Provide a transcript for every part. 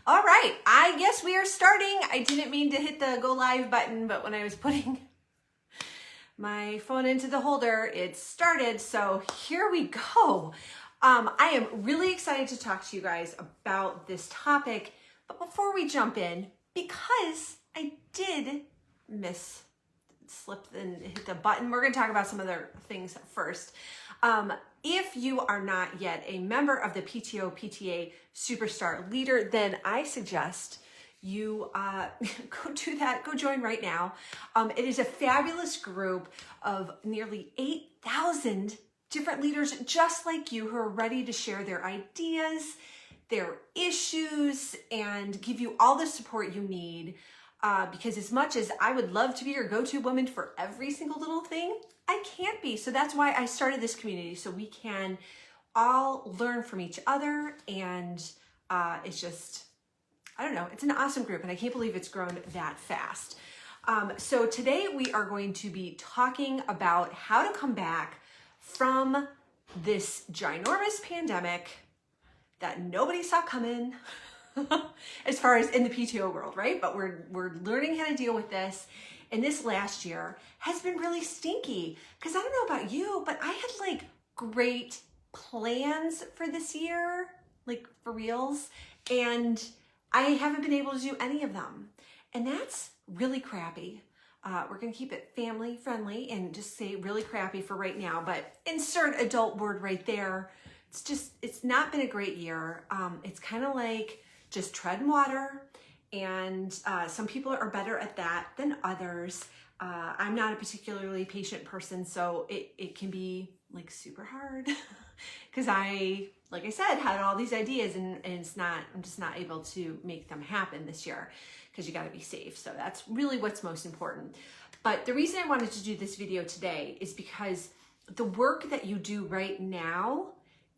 All right, I guess we are starting. I didn't mean to hit the go live button, but when I was putting my phone into the holder, it started. So here we go. I am really excited to talk to you guys about this topic. But before we jump in, because I did slip and hit the button, we're going to talk about some other things first. If you are not yet a member of the PTO PTA Superstar Leader, then I suggest you go do that. Go join right now. It is a fabulous group of nearly 8,000 different leaders just like you who are ready to share their ideas, their issues, and give you all the support you need. Because as much as I would love to be your go-to woman for every single little thing, I can't be. So that's why I started this community, so we can all learn from each other. And it's just, I don't know, it's an awesome group, and I can't believe it's grown that fast. So today we are going to be talking about how to come back from this ginormous pandemic that nobody saw coming. As far as in the PTO world, right? But we're learning how to deal with this. And this last year has been really stinky, because I don't know about you, but I had like great plans for this year, like for reals, and I haven't been able to do any of them. And that's really crappy. We're gonna keep it family friendly and just say really crappy for right now, but insert adult word right there. It's not been a great year. It's kind of like just tread water, and some people are better at that than others. I'm not a particularly patient person, so it can be like super hard because like I said, had all these ideas, and I'm just not able to make them happen this year because you got to be safe. So that's really what's most important. But the reason I wanted to do this video today is because the work that you do right now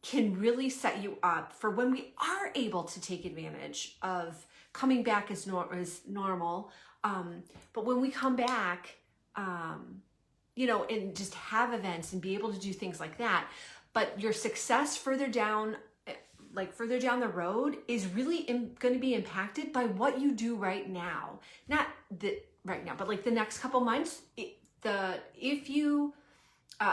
can really set you up for when we are able to take advantage of coming back as normal. But when we come back, and just have events and be able to do things like that. But your success further down the road is really going to be impacted by what you do right now. Not right now, but like the next couple months. If you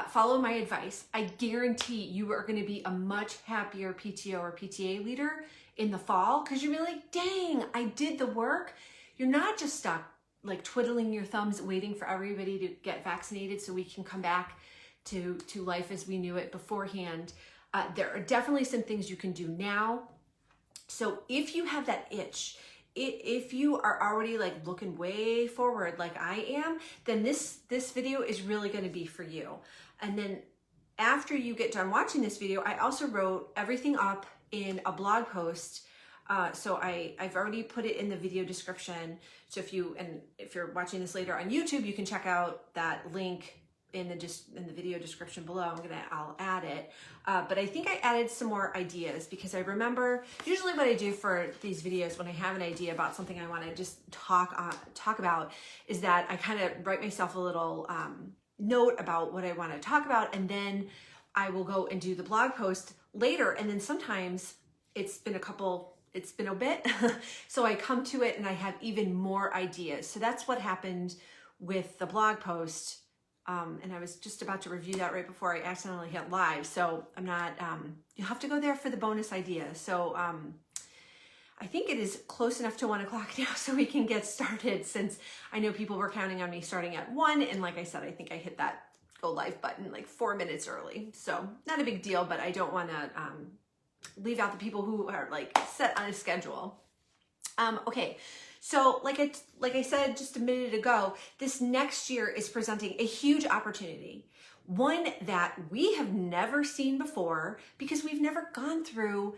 follow my advice, I guarantee you are going to be a much happier PTO or PTA leader in the fall, because you're really like, dang, I did the work. You're not just stuck like twiddling your thumbs waiting for everybody to get vaccinated so we can come back to life as we knew it beforehand. There are definitely some things you can do now. So if you have that itch, if you are already like looking way forward like I am, then this video is really going to be for you. And then after you get done watching this video, I also wrote everything up in a blog post. So I've already put it in the video description. So if you're watching this later on YouTube, you can check out that link in the video description below. I'll add it. But I think I added some more ideas, because I remember usually what I do for these videos when I have an idea about something I want to just talk about is that I kind of write myself a little note about what I want to talk about, and then I will go and do the blog post later. And then sometimes it's been a bit, so I come to it and I have even more ideas. So that's what happened with the blog post. And I was just about to review that right before I accidentally hit live. So I'm not, you'll have to go there for the bonus idea. So I think it is close enough to 1 o'clock now so we can get started, since I know people were counting on me starting at 1. And like I said, I think I hit that go live button like 4 minutes early. So not a big deal, but I don't want to leave out the people who are like set on a schedule. Okay. So like I said just a minute ago, this next year is presenting a huge opportunity, one that we have never seen before, because we've never gone through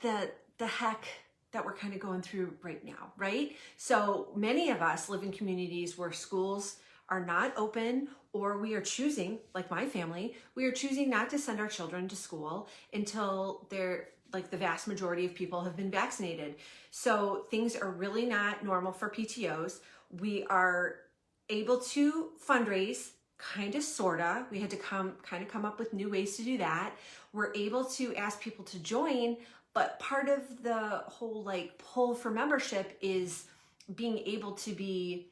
the heck that we're kind of going through right now, right? So many of us live in communities where schools are not open, or we are choosing, like my family, we are choosing not to send our children to school until they're like the vast majority of people have been vaccinated. So things are really not normal for PTOs. We are able to fundraise kind of, sorta. We had to come up with new ways to do that. We're able to ask people to join, but part of the whole like pull for membership is being able to be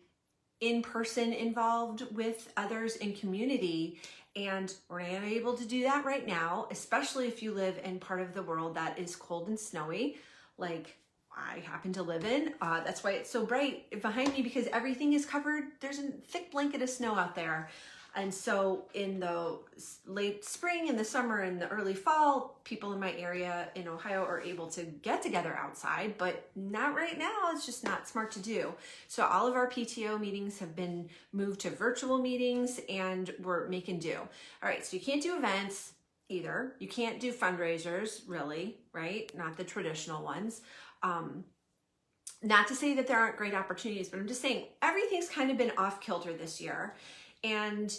in person involved with others in community. And we're not able to do that right now, especially if you live in part of the world that is cold and snowy, like I happen to live in. That's why it's so bright behind me, because everything is covered. There's a thick blanket of snow out there. And so in the late spring, in the summer, and the early fall, people in my area in Ohio are able to get together outside, but not right now. It's just not smart to do. So all of our PTO meetings have been moved to virtual meetings, and we're making do. All right, so you can't do events either. You can't do fundraisers, really, right? Not the traditional ones. Not to say that there aren't great opportunities, but I'm just saying everything's kind of been off kilter this year. And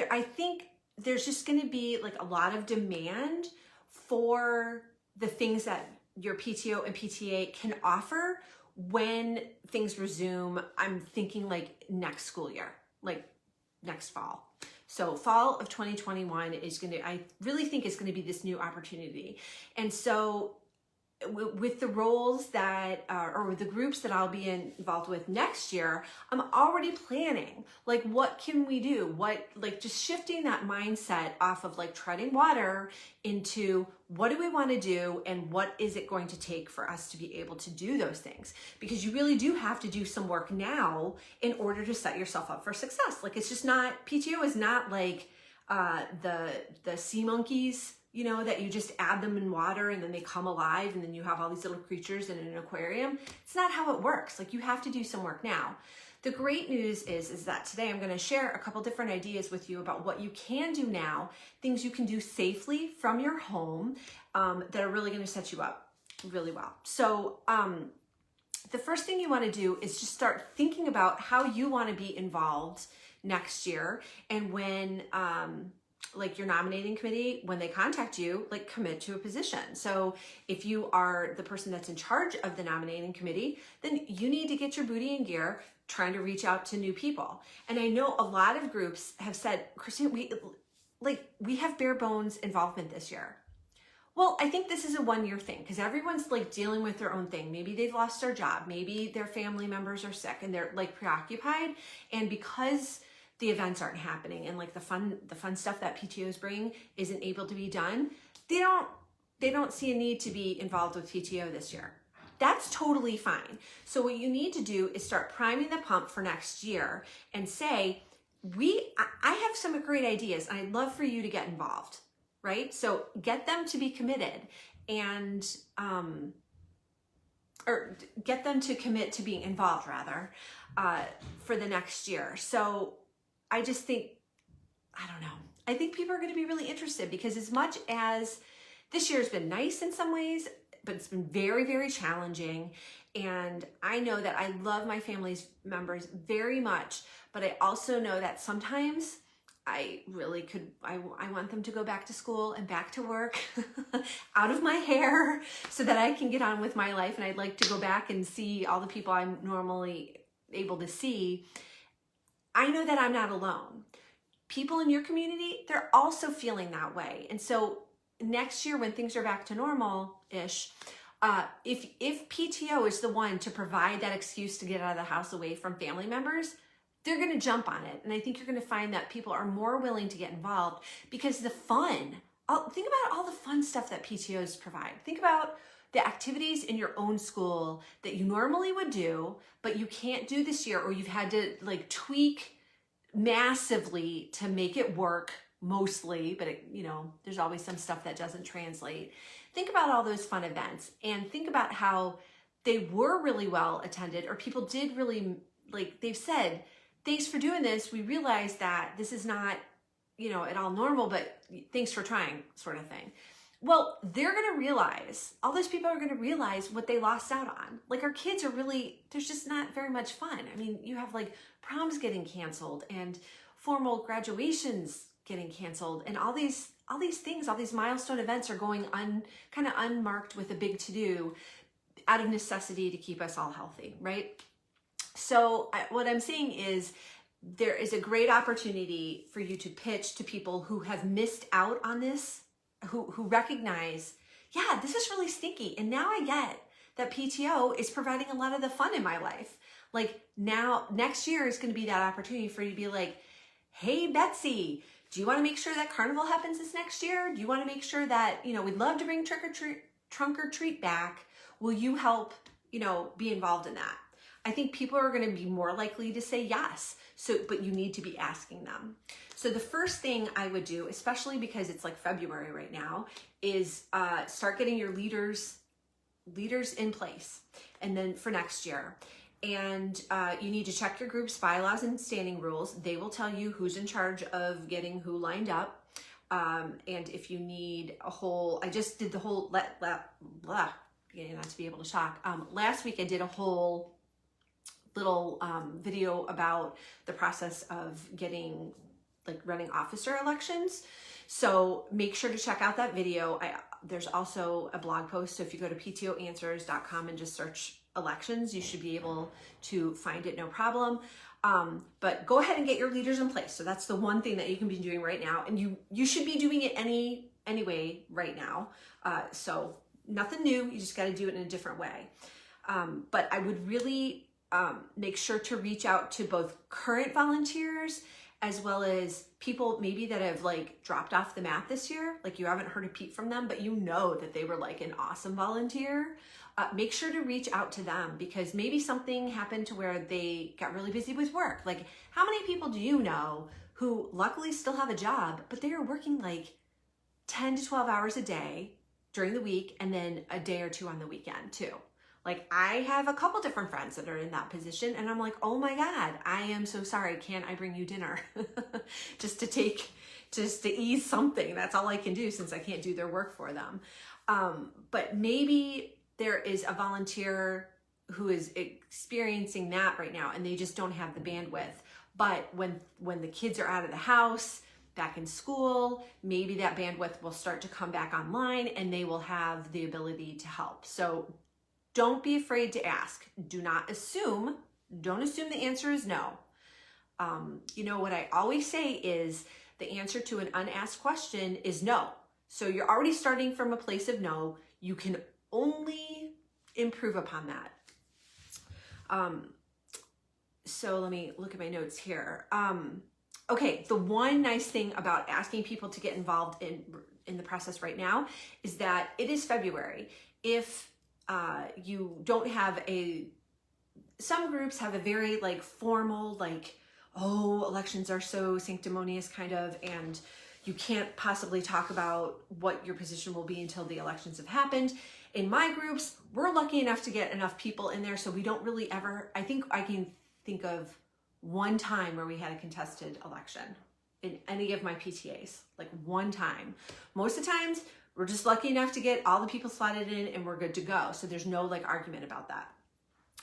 I think there's just going to be like a lot of demand for the things that your PTO and PTA can offer when things resume. I'm thinking like next school year, like next fall. So fall of 2021 I really think is going to be this new opportunity. And so with the roles that, or the groups that I'll be involved with next year, I'm already planning, like, what can we do? Like just shifting that mindset off of like treading water into what do we want to do and what is it going to take for us to be able to do those things? Because you really do have to do some work now in order to set yourself up for success. Like, it's just not, PTO is not like the sea monkeys, you know, that you just add them in water and then they come alive and then you have all these little creatures in an aquarium. It's not how it works. Like, you have to do some work now. The great news is that today I'm going to share a couple different ideas with you about what you can do now, things you can do safely from your home that are really going to set you up really well. So the first thing you want to do is just start thinking about how you want to be involved next year. And when like your nominating committee, when they contact you, like, commit to a position. So if you are the person that's in charge of the nominating committee, then you need to get your booty in gear trying to reach out to new people. And I know a lot of groups have said, Christine, we have bare bones involvement this year. Well, I think this is a one-year thing because everyone's like dealing with their own thing. Maybe they've lost their job. Maybe their family members are sick and they're like preoccupied. And because the events aren't happening and like the fun stuff that PTOs bring isn't able to be done, they don't see a need to be involved with PTO this year. That's totally fine. So what you need to do is start priming the pump for next year and say, I have some great ideas and I'd love for you to get involved, right? So get them to be committed and, or get them to commit to being involved rather, for the next year. So I just think, I don't know. I think people are going to be really interested because as much as this year has been nice in some ways, but it's been very, very challenging. And I know that I love my family's members very much, but I also know that sometimes I really I want them to go back to school and back to work out of my hair so that I can get on with my life. And I'd like to go back and see all the people I'm normally able to see. I know that I'm not alone. People in your community, they're also feeling that way. And so next year when things are back to normal-ish, if PTO is the one to provide that excuse to get out of the house away from family members, they're going to jump on it. And I think you're going to find that people are more willing to get involved because the fun, think about all the fun stuff that PTOs provide. Think about the activities in your own school that you normally would do, but you can't do this year, or you've had to like tweak massively to make it work mostly, but there's always some stuff that doesn't translate. Think about all those fun events and think about how they were really well attended, or people did really, like, they've said, thanks for doing this. We realize that this is not, at all normal, but thanks for trying, sort of thing. Well, they're going to realize, all those people are going to realize what they lost out on. Like, our kids are really, there's just not very much fun. I mean, you have like proms getting canceled and formal graduations getting canceled and all these things, all these milestone events are going kind of unmarked with a big to-do out of necessity to keep us all healthy, right? So what I'm saying is there is a great opportunity for you to pitch to people who have missed out on this, who recognize, yeah, this is really stinky. And now I get that PTO is providing a lot of the fun in my life. Like now, next year is going to be that opportunity for you to be like, hey, Betsy, do you want to make sure that carnival happens this next year? Do you want to make sure that, we'd love to bring trunk or treat back. Will you help, be involved in that? I think people are going to be more likely to say yes. But you need to be asking them. So the first thing I would do, especially because it's like February right now, is start getting your leaders in place, and then for next year. And you need to check your group's bylaws and standing rules. They will tell you who's in charge of getting who lined up. And if you need I just did the whole, beginning not to be able to talk. Last week I did a whole little video about the process of getting, running officer elections. So make sure to check out that video. There's also a blog post. So if you go to ptoanswers.com and just search elections, you should be able to find it, no problem. But go ahead and get your leaders in place. So that's the one thing that you can be doing right now. And you should be doing it anyway right now. So nothing new. You just got to do it in a different way. But I would really make sure to reach out to both current volunteers as well as people maybe that have dropped off the mat this year. You haven't heard a peep from them, but that they were an awesome volunteer. Make sure to reach out to them, because maybe something happened to where they got really busy with work. How many people do you know who luckily still have a job, but they are working 10 to 12 hours a day during the week and then a day or two on the weekend too? I have a couple different friends that are in that position, and I'm like, oh my God, I am so sorry. Can't I bring you dinner? just to ease something. That's all I can do since I can't do their work for them. But maybe there is a volunteer who is experiencing that right now, and they just don't have the bandwidth. But when the kids are out of the house, back in school, maybe that bandwidth will start to come back online and they will have the ability to help. So don't be afraid to ask. Don't assume the answer is no. What I always say is the answer to an unasked question is no. So you're already starting from a place of no. You can only improve upon that. So let me look at my notes here. Okay, the one nice thing about asking people to get involved in the process right now is that it is February. If you don't have some groups have a very formal, elections are so sanctimonious kind of, and you can't possibly talk about what your position will be until the elections have happened. In my groups, we're lucky enough to get enough people in there, so we don't really ever, I think I can think of one time where we had a contested election in any of my PTAs, one time. Most of the times, we're just lucky enough to get all the people slotted in and we're good to go. So there's no argument about that.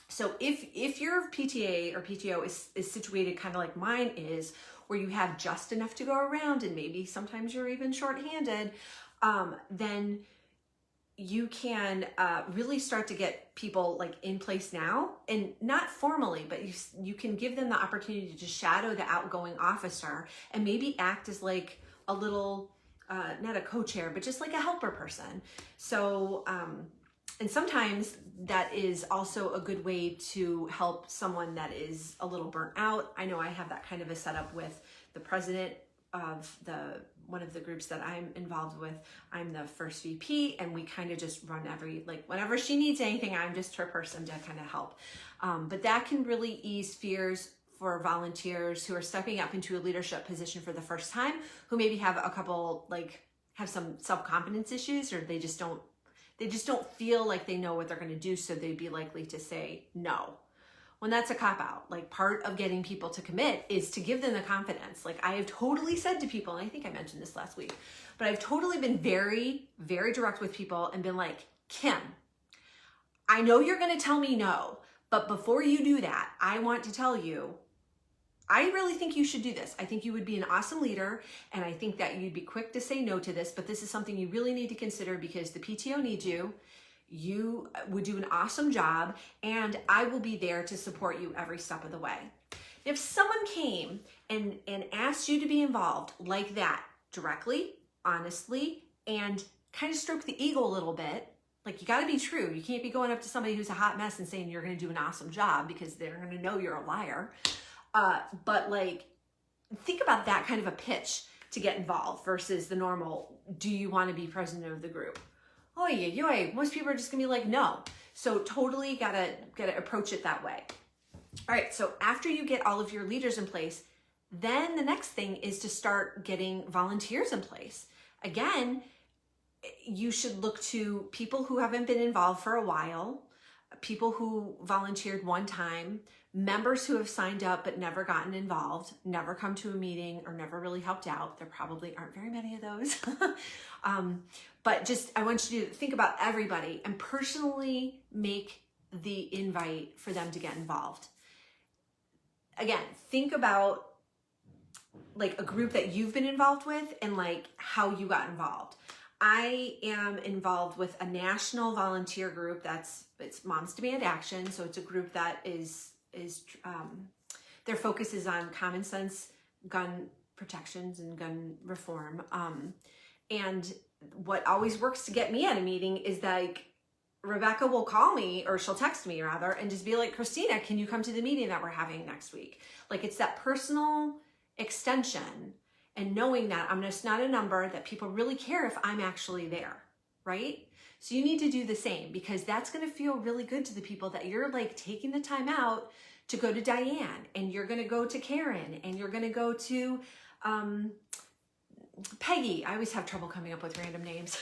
So if your PTA or PTO is situated kind of like mine is, where you have just enough to go around and maybe sometimes you're even shorthanded, then you can really start to get people in place now, and not formally, but you can give them the opportunity to shadow the outgoing officer and maybe act as a little, not a co-chair, but just a helper person. So, and sometimes that is also a good way to help someone that is a little burnt out. I know I have that kind of a setup with the president of one of the groups that I'm involved with. I'm the first VP, and we kind of just run whenever she needs anything, I'm just her person to kind of help. But that can really ease fears for volunteers who are stepping up into a leadership position for the first time, who maybe have a couple, have some self-confidence issues, or they just don't feel like they know what they're going to do. So they'd be likely to say no. When that's a cop-out. Part of getting people to commit is to give them the confidence. I have totally said to people, and I think I mentioned this last week, but I've totally been very, very direct with people and been like, Kim, I know you're going to tell me no, but before you do that, I want to tell you, I really think you should do this. I think you would be an awesome leader, and I think that you'd be quick to say no to this, but this is something you really need to consider because the PTO needs you. You would do an awesome job, and I will be there to support you every step of the way. If someone came and asked you to be involved like that, directly, honestly, and kind of stroke the ego a little bit, like, you got to be true. You can't be going up to somebody who's a hot mess and saying you're going to do an awesome job, because they're going to know you're a liar. But like, think about that kind of a pitch to get involved versus the normal, do you want to be president of the group? Oh yeah, most people are just gonna be like, no. So totally gotta approach it that way. All right, so after you get all of your leaders in place, then the next thing is to start getting volunteers in place. Again, you should look to people who haven't been involved for a while, people who volunteered one time, members who have signed up but never gotten involved, never come to a meeting, or never really helped out. There probably aren't very many of those. But just, I want you to think about everybody and personally make the invite for them to get involved. Again, think about like a group that you've been involved with and like how you got involved. I am involved with a national volunteer group it's Moms Demand Action. So it's a group that is their focus is on common sense gun protections and gun reform. And what always works to get me at a meeting is like, Rebecca will call me, or she'll text me rather, and just be like, Christina, can you come to the meeting that we're having next week? Like, it's that personal extension and knowing that I'm just not a number, that people really care if I'm actually there, right? So you need to do the same, because that's going to feel really good to the people that you're like taking the time out to go to Diane, and you're going to go to Karen, and you're going to go to Peggy. I always have trouble coming up with random names.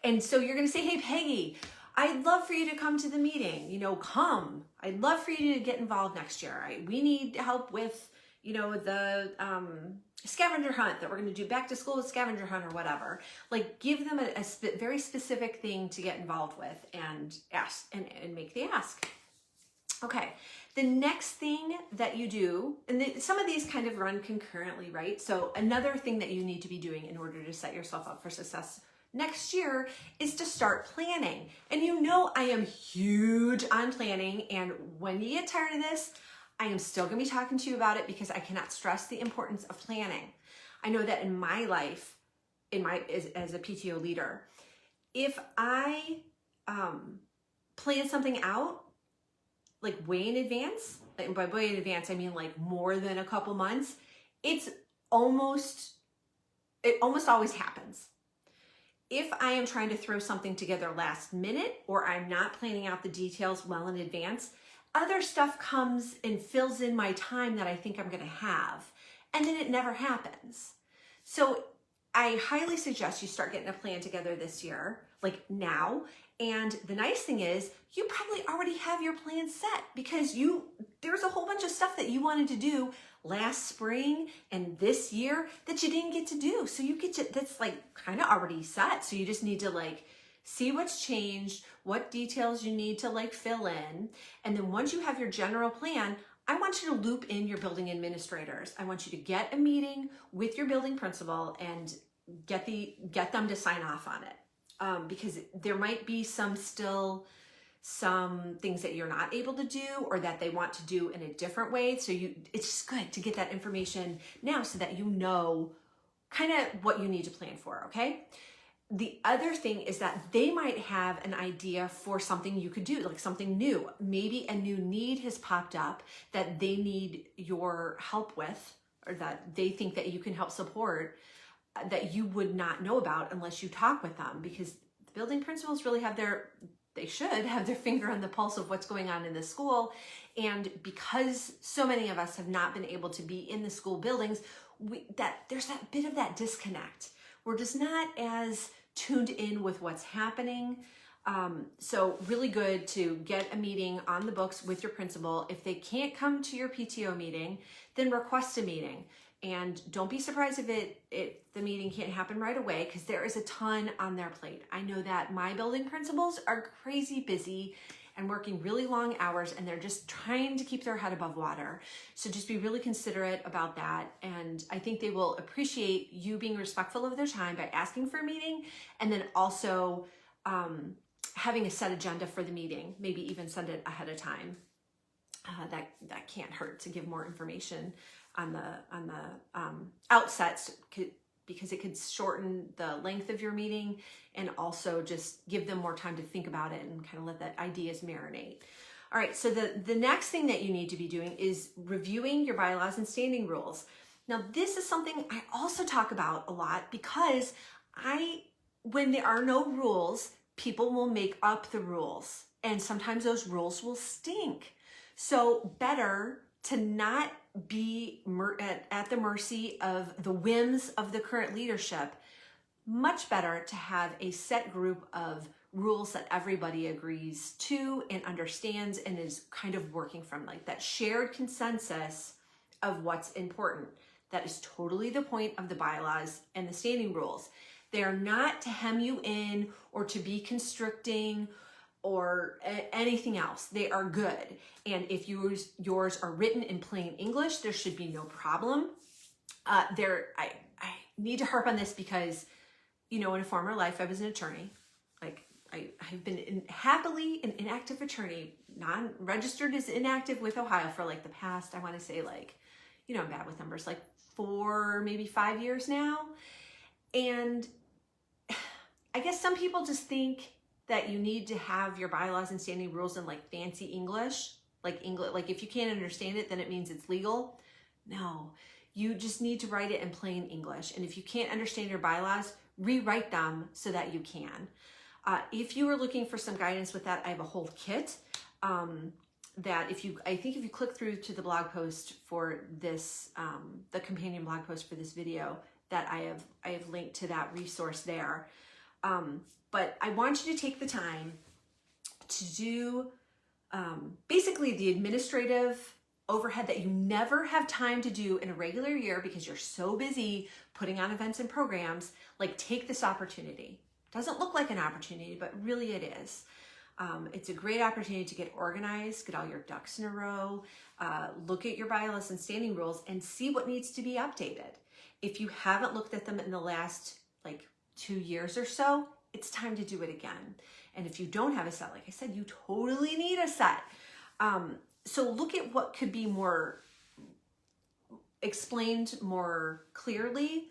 And so you're going to say, hey, Peggy, I'd love for you to come to the meeting, come. I'd love for you to get involved next year. We need help with, the scavenger hunt that we're going to do, back to school scavenger hunt or whatever. Like, give them a very specific thing to get involved with and ask and make the ask. Okay. The next thing that you do, and some of these kind of run concurrently, right? So another thing that you need to be doing in order to set yourself up for success next year is to start planning. And I am huge on planning. And when you get tired of this, I am still going to be talking to you about it, because I cannot stress the importance of planning. I know that in my life, as a PTO leader, if I plan something out, like way in advance, and by way in advance, I mean like more than a couple months, it almost always happens. If I am trying to throw something together last minute, or I'm not planning out the details well in advance, other stuff comes and fills in my time that I think I'm gonna have, and then it never happens. So I highly suggest you start getting a plan together this year, like now. And the nice thing is, you probably already have your plan set, because there's a whole bunch of stuff that you wanted to do last spring and this year that you didn't get to do. So that's like kind of already set. So you just need to like see what's changed, what details you need to like fill in. And then once you have your general plan, I want you to loop in your building administrators. I want you to get a meeting with your building principal and get them to sign off on it. Because there might be some things that you're not able to do, or that they want to do in a different way. So it's just good to get that information now, so that you know kind of what you need to plan for, okay? The other thing is that they might have an idea for something you could do, like something new. Maybe a new need has popped up that they need your help with, or that they think that you can help support, that you would not know about unless you talk with them, because the building principals really they should have their finger on the pulse of what's going on in the school. And because so many of us have not been able to be in the school buildings, there's that bit of that disconnect. We're just not as tuned in with what's happening. So really good to get a meeting on the books with your principal. If they can't come to your PTO meeting, then request a meeting. And don't be surprised if the meeting can't happen right away, because there is a ton on their plate. I know that my building principals are crazy busy and working really long hours, and they're just trying to keep their head above water. So just be really considerate about that. And I think they will appreciate you being respectful of their time by asking for a meeting, and then also having a set agenda for the meeting, maybe even send it ahead of time. that can't hurt to give more information on the outset, because it could shorten the length of your meeting and also just give them more time to think about it and kind of let the ideas marinate. All right, so the next thing that you need to be doing is reviewing your bylaws and standing rules. Now, this is something I also talk about a lot because when there are no rules, people will make up the rules, and sometimes those rules will stink. So better to not be at the mercy of the whims of the current leadership. Much better to have a set group of rules that everybody agrees to and understands and is kind of working from, like that shared consensus of what's important. That is totally the point of the bylaws and the standing rules. They are not to hem you in or to be constricting or anything else. They are good. And if yours are written in plain English, there should be no problem. I need to harp on this because, in a former life, I was an attorney. Like I've been happily an inactive attorney, non-registered as inactive with Ohio for like the past, I want to say like, I'm bad with numbers, like 4, maybe 5 years now. And I guess some people just think that you need to have your bylaws and standing rules in like fancy English, like if you can't understand it, then it means it's legal. No, you just need to write it in plain English. And if you can't understand your bylaws, rewrite them so that you can. If you are looking for some guidance with that, I have a whole kit that if you click through to the blog post for this, the companion blog post for this video, that I have linked to that resource there. But I want you to take the time to do basically the administrative overhead that you never have time to do in a regular year because you're so busy putting on events and programs. Like, take this opportunity. Doesn't look like an opportunity, but really it is. It's a great opportunity to get organized, get all your ducks in a row, look at your bylaws and standing rules and see what needs to be updated. If you haven't looked at them in the last like 2 years or so, it's time to do it again. And if you don't have a set, like I said, you totally need a set. So look at what could be more explained more clearly.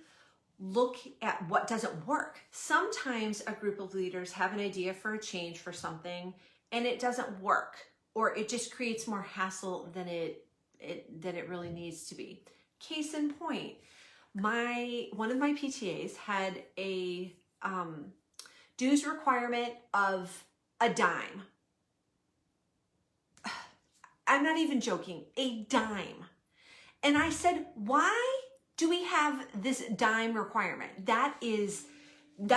Look at what doesn't work. Sometimes a group of leaders have an idea for a change for something and it doesn't work, or it just creates more hassle than it really needs to be. Case in point, one of my PTAs had a dues requirement of a dime. I'm not even joking, a dime. And I said, why do we have this dime requirement? That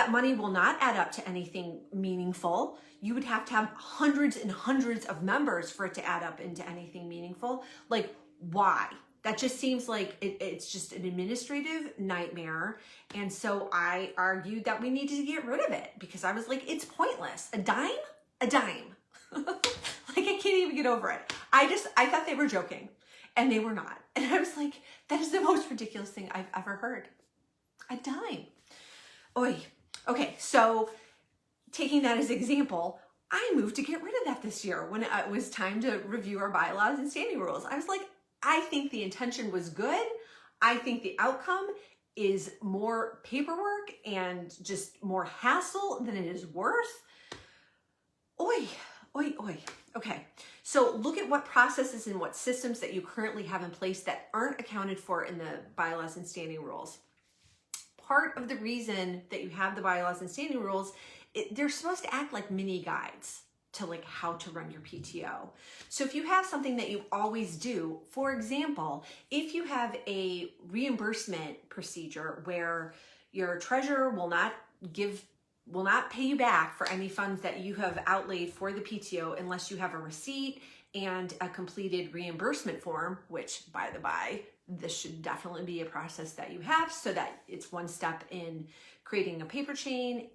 money will not add up to anything meaningful. You would have to have hundreds and hundreds of members for it to add up into anything meaningful. Like, why? That just seems like it's just an administrative nightmare. And so I argued that we needed to get rid of it because I was like, it's pointless. A dime? A dime. Like, I can't even get over it. I thought they were joking, and they were not. And I was like, that is the most ridiculous thing I've ever heard. A dime. Oy. Okay, so taking that as an example, I moved to get rid of that this year when it was time to review our bylaws and standing rules. I was like, I think the intention was good. I think the outcome is more paperwork and just more hassle than it is worth. Oy, oy, oy. Okay, so look at what processes and what systems that you currently have in place that aren't accounted for in the bylaws and standing rules. Part of the reason that you have the bylaws and standing rules, they're supposed to act like mini guides to like how to run your PTO. So if you have something that you always do, for example, if you have a reimbursement procedure where your treasurer will not pay you back for any funds that you have outlaid for the PTO unless you have a receipt and a completed reimbursement form, which, by the by, this should definitely be a process that you have so that it's one step in creating a paper chain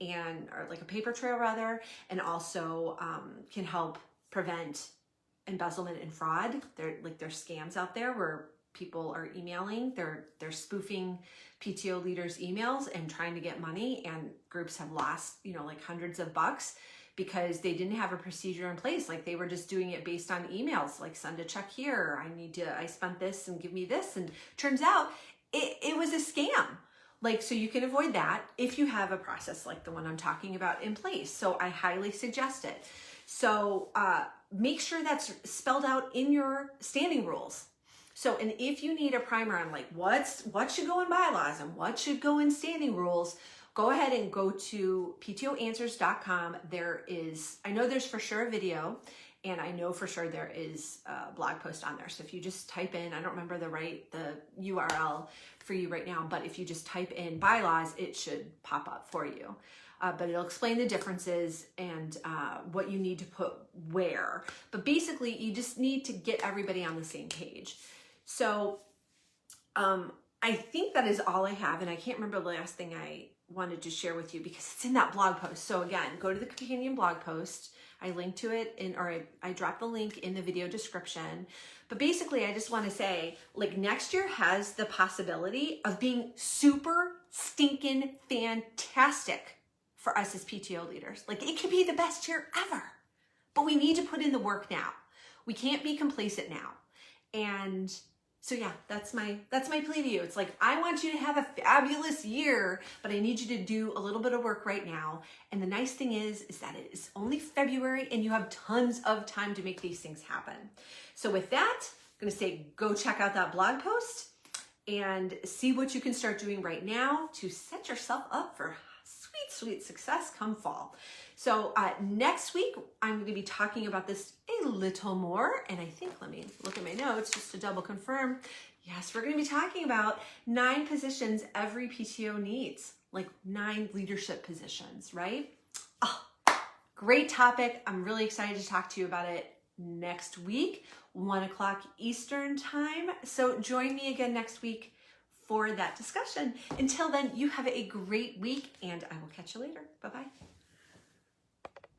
or like a paper trail rather, and also can help prevent embezzlement and fraud. There's scams out there where people are emailing, they're spoofing PTO leaders' emails and trying to get money, and groups have lost, like hundreds of bucks because they didn't have a procedure in place. Like they were just doing it based on emails, like send a check here, I spent this and give me this. And turns out it was a scam. Like, so you can avoid that if you have a process like the one I'm talking about in place. So I highly suggest it. So make sure that's spelled out in your standing rules. So, and if you need a primer on like what should go in bylaws and what should go in standing rules, go ahead and go to ptoanswers.com. I know there's for sure a video, and I know for sure there is a blog post on there. So if you just type in, I don't remember the URL for you right now, but if you just type in bylaws, it should pop up for you. But it'll explain the differences and what you need to put where. But basically, you just need to get everybody on the same page. So I think that is all I have, and I can't remember the last thing I wanted to share with you because it's in that blog post. So again, go to the companion blog post. I linked to it I dropped the link in the video description. But basically, I just want to say, like, next year has the possibility of being super stinking fantastic for us as PTO leaders. Like, it could be the best year ever, but we need to put in the work now. We can't be complacent now. And so yeah, that's my plea to you. It's like, I want you to have a fabulous year, but I need you to do a little bit of work right now. And the nice thing is that it is only February and you have tons of time to make these things happen. So with that, I'm gonna say, go check out that blog post and see what you can start doing right now to set yourself up for sweet, sweet success come fall. So next week, I'm going to be talking about this a little more. And I think, let me look at my notes just to double confirm. Yes, we're going to be talking about 9 positions every PTO needs, like 9 leadership positions, right? Oh, great topic. I'm really excited to talk to you about it next week, 1 o'clock Eastern time. So join me again next week for that discussion. Until then, you have a great week and I will catch you later. Bye-bye.